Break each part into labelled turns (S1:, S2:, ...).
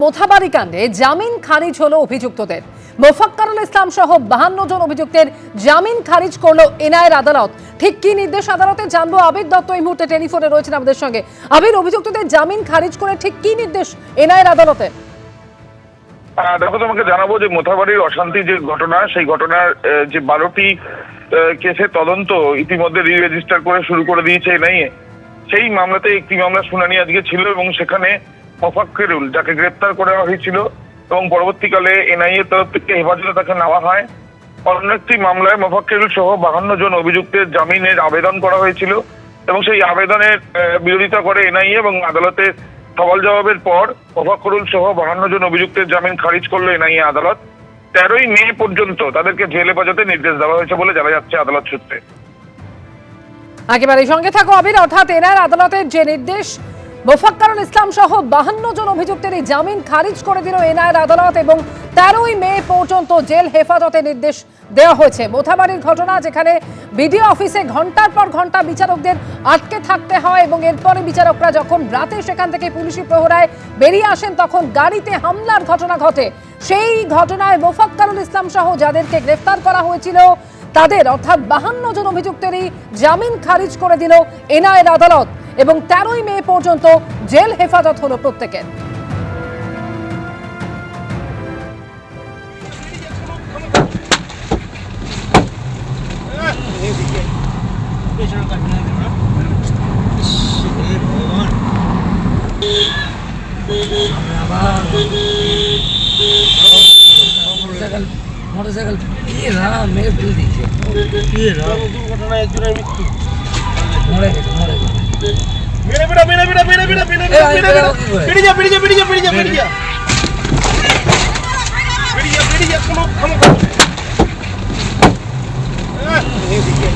S1: মোথাবাড়ি কাণ্ডে জামিন খারিজ হলো অভিযুক্তদের। মোফাক্কারুল ইসলাম সহ 52 জন অভিযুক্তের জামিন খারিজ করলো এনআইএর আদালত। ঠিক কি নির্দেশ আদালতে জানবো। আবির দত্ত এই মুহূর্তে টেলিফোনে রয়েছেন আমাদের সঙ্গে। আবির, অভিযুক্তদের জামিন খারিজ করে ঠিক কি নির্দেশ এনআইএর আদালতে?
S2: দেখো, তোমাকে জানাবো যে মোথাবাড়ির অশান্তি যে ঘটনা, সেই ঘটনার যে 12টি কেসের তদন্ত ইতিমধ্যে রেজিস্টার করে শুরু করে দিয়েছে এনআইএ। সেই মামলাতে একটি মামলা শুনানি আজকে ছিল এবং সেখানে মোফাক্কিরুল, যাকে গ্রেপ্তার করা হয়েছিল এবং পরবর্তীকালে এনআইএ তরফ থেকে হেফাজতে তাকে নেওয়া হয়, অন্য একটি মামলায় মোফাক্কিরুল সহ 52 জন অভিযুক্তের জামিনের আবেদন করা হয়েছিল এবং সেই আবেদনের বিরোধিতা করে এনআইএ এবং আদালতের সওয়াল জবাবের পর মোফাক্কিরুল সহ 52 জন অভিযুক্তের জামিন খারিজ করলো এনআইএ আদালত। 13ই মে পর্যন্ত তাদেরকে জেলে হেফাজতে নির্দেশ দেওয়া হয়েছে বলে জানা যাচ্ছে আদালত সূত্রে।
S1: একেবারে সঙ্গে থাকো আবির। অর্থাৎ এনআইএর আদালতের যে নির্দেশ, মোফাক্কারুল ইসলাম সহ 52 জন অভিযুক্তের এই জামিন খারিজ করে দিল এনআইএর আদালত এবং 13ই মে পর্যন্ত জেল হেফাজতে নির্দেশ দেওয়া হয়েছে। মোথাবাড়ির ঘটনা, যেখানে বিডিও অফিসে ঘন্টার পর ঘন্টা বিচারকদের আটকে থাকতে হয় এবং এরপরে বিচারকরা যখন রাতে সেখান থেকে পুলিশি প্রহরায় বেরিয়ে আসেন তখন গাড়িতে হামলার ঘটনা ঘটে। সেই ঘটনায় মোফাক্কারুল ইসলাম সহ যাদেরকে গ্রেফতার করা হয়েছিল তাদের, অর্থাৎ 52 জন অভিযুক্তেরই জামিন খারিজ করে দিল এনআইএর আদালত এবং 13ই মে পর্যন্ত জেল হেফাজত হলো প্রত্যেকের।
S3: मोटरसाइकिल ये रहा मेरे बिल दीजिए ये रहा दुर्घटना एक जन मृत्यु मरे मेरे बेटा मेरा बेटा मेरा बेटा मेरा बेटा जा पिड़ी जा पिड़ी जा पिड़ी जा पिड़ी जा पिड़ी जा पिड़ी जा come ये देखिए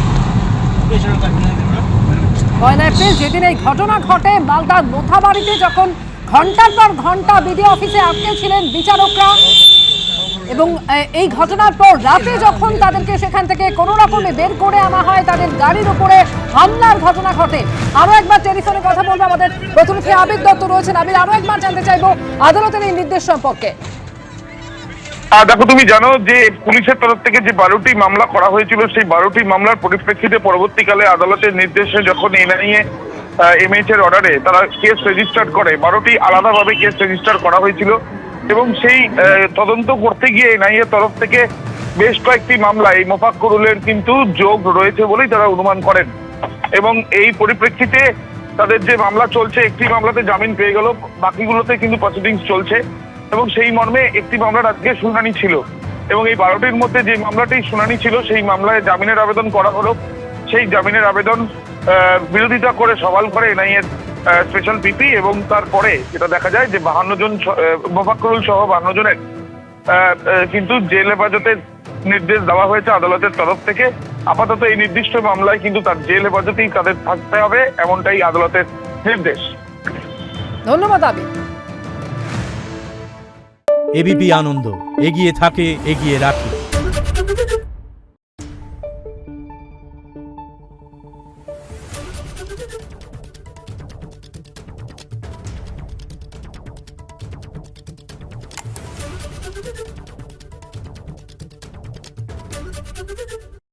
S3: पेशेंट का
S1: এপ্রিল যেদিন এই ঘটনা ঘটে, মালদার মোথাবাড়িতে যখন ঘন্টার পর ঘন্টা বিডিও অফিসে আটকে ছিলেন বিচারকরা এবং এই ঘটনার পর রাতে যখন তাদেরকে সেখান থেকে কোনো রকমে বের করে আনা হয়, তাদের গাড়ির উপরে হামলার ঘটনা ঘটে। আরো একবার টেলিফোনে কথা বলবো, আমাদের প্রতিনিধি আবির দত্ত রয়েছেন। আবির, আরো একবার জানতে চাইবো আদালতের এই নির্দেশ সম্পর্কে।
S2: দেখো, তুমি জানো যে পুলিশের তরফ থেকে যে 12টি মামলা করা হয়েছিল, সেই 12টি মামলার পরিপ্রেক্ষিতে পরবর্তীকালে আদালতের নির্দেশে যখন এনআইএ এমএইচ এর অর্ডারে তারা কেস রেজিস্টার করে, 12টি আলাদাভাবে কেস রেজিস্টার করা হয়েছিল এবং সেই তদন্ত করতে গিয়ে এনআইএ তরফ থেকে বেশ কয়েকটি মামলায় মোফাক্কিরুলের কিন্তু যোগ রয়েছে বলেই তারা অনুমান করেন এবং এই পরিপ্রেক্ষিতে তাদের যে মামলা চলছে, একটি মামলাতে জামিন পেয়ে গেল, বাকিগুলোতে কিন্তু প্রসিডিংস চলছে এবং সেই মর্মে একটি মামলার আজকে শুনানি ছিল এবং এই 12টির মধ্যে যে মামলাটি শুনানি ছিল সেই মামলায় জামিনের আবেদন করা হলো। সেই জামিনের আবেদন বিরোধিতা করে সওয়াল করে এনআইএ স্পেশাল পিপি এবং তারপরে যেটা দেখা যায় যে 52 জন মোফাক্কিরুল সহ 52 জনের কিন্তু জেল হেফাজতের নির্দেশ দেওয়া হয়েছে আদালতের তরফ থেকে। আপাতত এই নির্দিষ্ট মামলায় কিন্তু তার জেল হেফাজতেই তাদের থাকতে হবে, এমনটাই আদালতের নির্দেশ।
S1: ধন্যবাদ আবির।
S4: এবিপি আনন্দ, এগিয়ে থাকে, এগিয়ে রাখে।